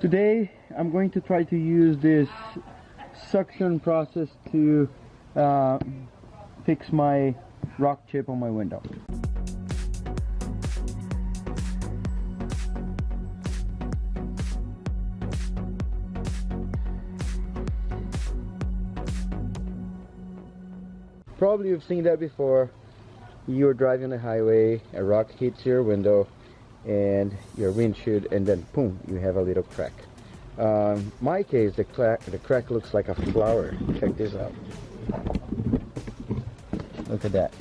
Today I'm going to try to use this suction process to fix my rock chip on my window. Probably you've seen that before. You're driving on the highway, a rock hits your window and your windshield, and then boom, you have a little crack. My case, the crack looks like a flower. Check this out. Look at that.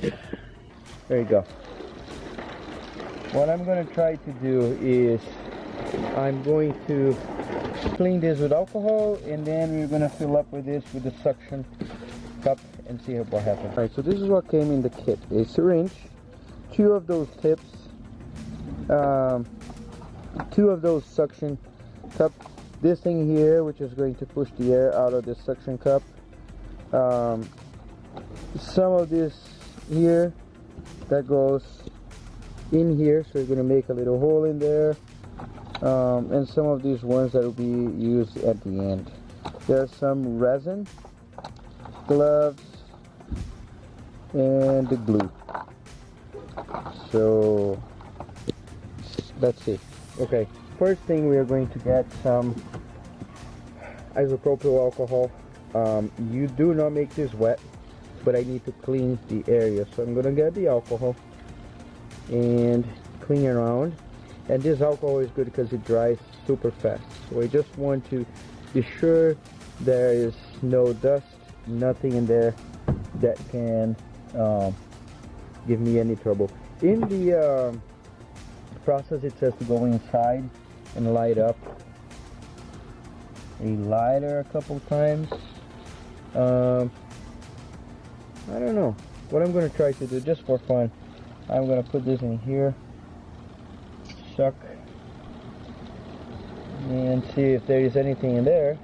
There you go. What I'm going to try to do is I'm going to clean this with alcohol, and then we're going to fill up with this with the suction cup and see what happens. Alright, so this is what came in the kit. A syringe, 2 of those tips, 2 of those suction cups, this thing here which is going to push the air out of this suction cup, some of this here that goes in here, so you're going to make a little hole in there, and some of these ones that will be used at the end. There's some resin, gloves, and the glue. So let's see. Okay, first thing we are going to get some isopropyl alcohol. You do not make this wet, but I need to clean the area, so I'm gonna get the alcohol and clean around. And this alcohol is good because it dries super fast, so I just want to be sure there is no dust, nothing in there that can give me any trouble. In the process it says to go inside and light up a lighter a couple times. I don't know what I'm going to try to do just for fun. I'm going to put this in here, suck, and see if there is anything in there.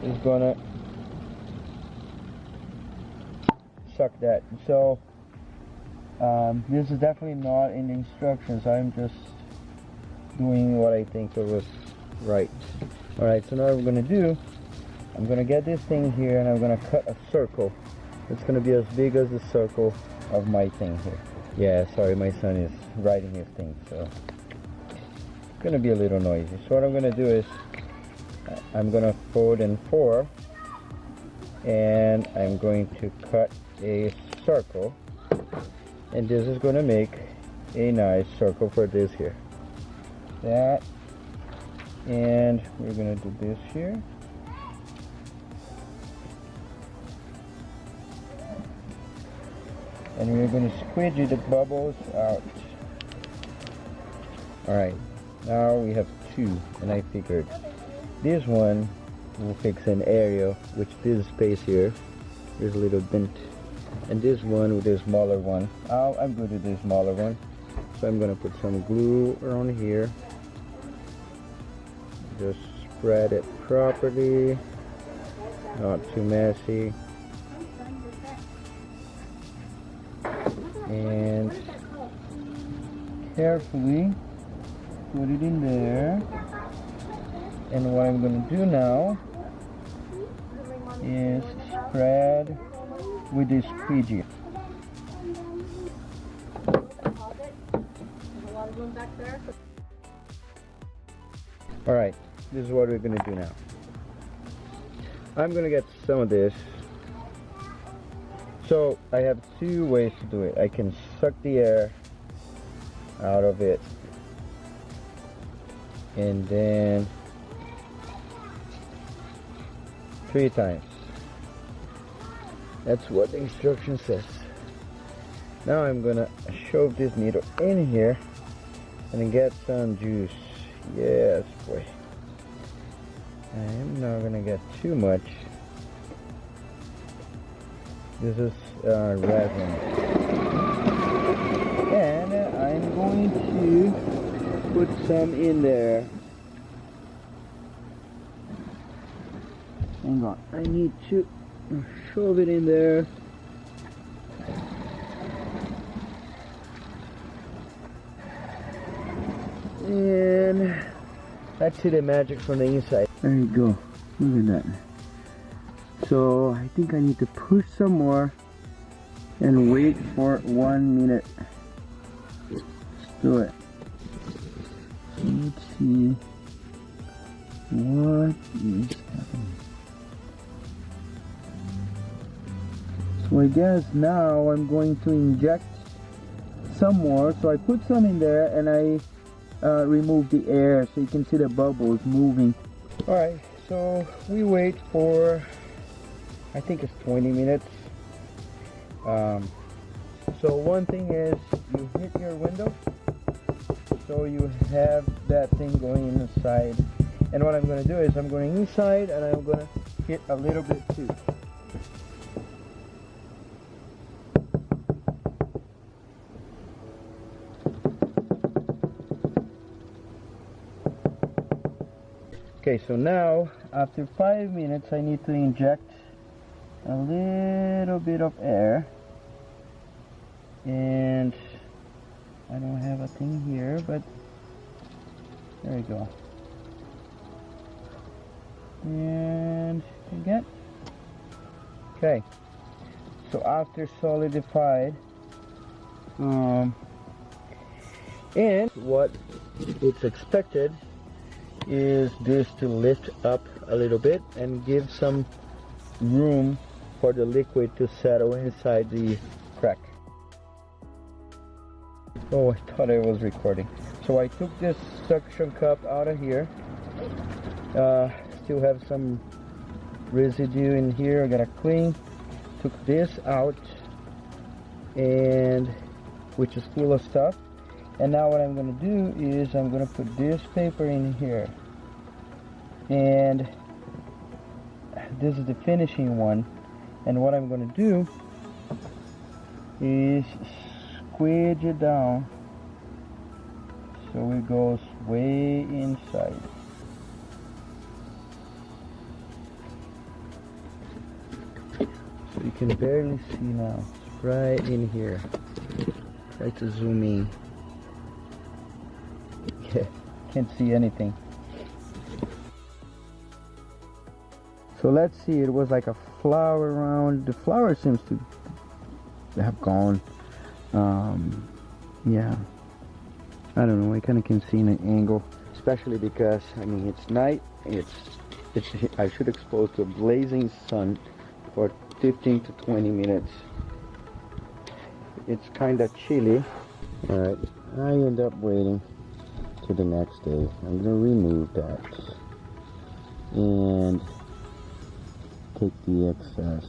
It's going to suck that. So this is definitely not in the instructions. I'm just doing what I think it was right. Alright, so now what we're going to do, I'm going to get this thing here and I'm going to cut a circle. It's going to be as big as the circle of my thing here. Yeah, sorry, my son is riding his thing, so it's going to be a little noisy. So what I'm going to do is I'm going to fold in 4 and I'm going to cut a circle, and this is going to make a nice circle for this here. That, and we're going to do this here. And we're going to squidgy the bubbles out. Alright, now we have 2, and I figured this one will fix an area, which this space here, there's a little dent. And this one with the smaller one, I'm good with the smaller one. So I'm going to put some glue around here. Just spread it properly, not too messy. And carefully put it in there. And what I'm going to do now is spread with this squeegee. Alright, this is what we're going to do now. I'm going to get some of this. So I have 2 ways to do it. I can suck the air out of it and then 3 times. That's what the instruction says. Now I'm gonna shove this needle in here and get some juice. Yes, boy. I'm not gonna get too much. This is resin. And I'm going to put some in there. Hang on, I need to shove it in there. And let's see the magic from the inside. There you go. Look at that. So I think I need to push some more and wait for 1 minute. Let's do it. Let's see what is happening. So I guess now I'm going to inject some more. So I put some in there and I remove the air so you can see the bubbles moving. Alright, so we wait for, I think it's 20 minutes. So one thing is you hit your window so you have that thing going inside. And what I'm going to do is I'm going inside and I'm going to hit a little bit too. Okay, so now after 5 minutes I need to inject a little bit of air, and I don't have a thing here, but there you go. And again. Okay, so after solidified, and what it's expected is this to lift up a little bit and give some room for the liquid to settle inside the crack. Oh, I thought I was recording. So I took this suction cup out of here. Still have some residue in here. I gotta clean. Took this out, and which is full of stuff. And now what I'm going to do is I'm going to put this paper in here. And this is the finishing one. And what I'm going to do is squeeze it down so it goes way inside. So you can barely see now. It's right in here. Try to zoom in. Yeah, can't see anything. So let's see, it was like a flower around. The flower seems to have gone. Yeah, I don't know, I kind of can see an angle, especially because, I mean, it's night. I should expose to a blazing sun for 15 to 20 minutes. It's kind of chilly. Alright, I end up waiting to the next day. I'm going to remove that and take the excess.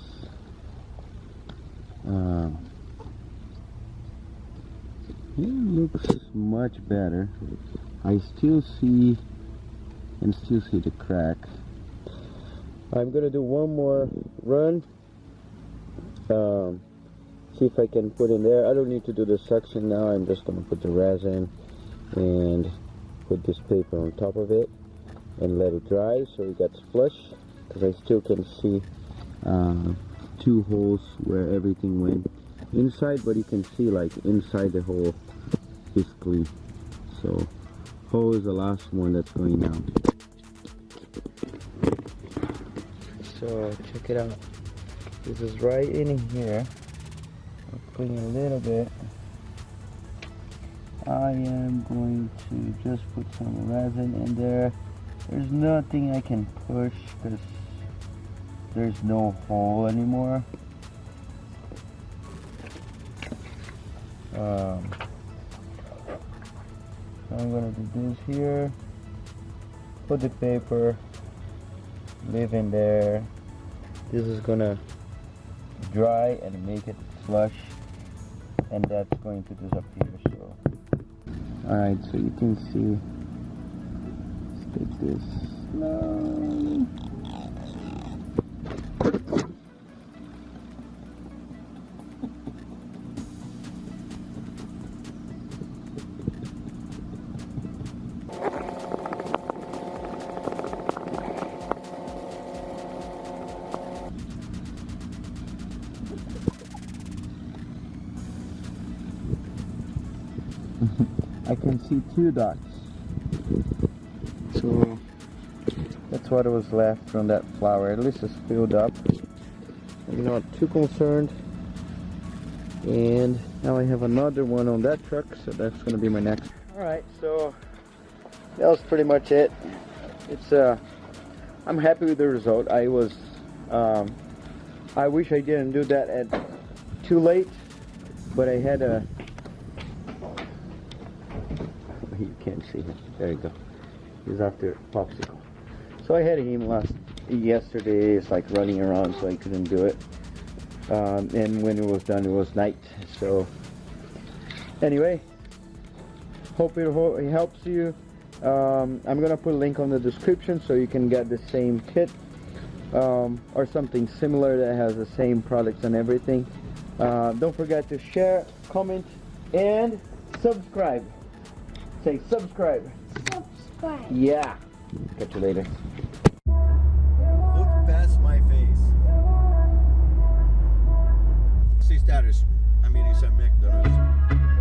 It looks much better. I still see the crack. I'm going to do one more run. See if I can put in there. I don't need to do the suction now. I'm just going to put the resin and put this paper on top of it and let it dry so it gets flush, because I still can see 2 holes where everything went inside, but you can see like inside the hole is clean. So hole is the last one that's going out. So check it out. This is right in here. I'll clean a little bit. I am going to just put some resin in there. There's nothing I can push because there's no hole anymore. So I'm going to do this here. Put the paper, leave in there. This is going to dry and make it flush, and that's going to disappear. So alright, so you can see, let's take this. No. I can see 2 dots. So That's what was left from that flour. At least it's filled up. I'm not too concerned. And now I have another one on that truck, so that's gonna be my next. Alright, so that was pretty much it. It's I'm happy with the result. I wish I didn't do that at too late, but I had a, you can't see him. There you go. He's after popsicle. So I had him yesterday. It's like running around, so I couldn't do it. And when it was done, it was night. So anyway, hope it helps you. I'm gonna put a link on the description so you can get the same kit or something similar that has the same products and everything. Don't forget to share, comment, and subscribe. Say subscribe. Subscribe. Yeah. Catch you later. Look past my face. See status. I'm eating some McDonald's.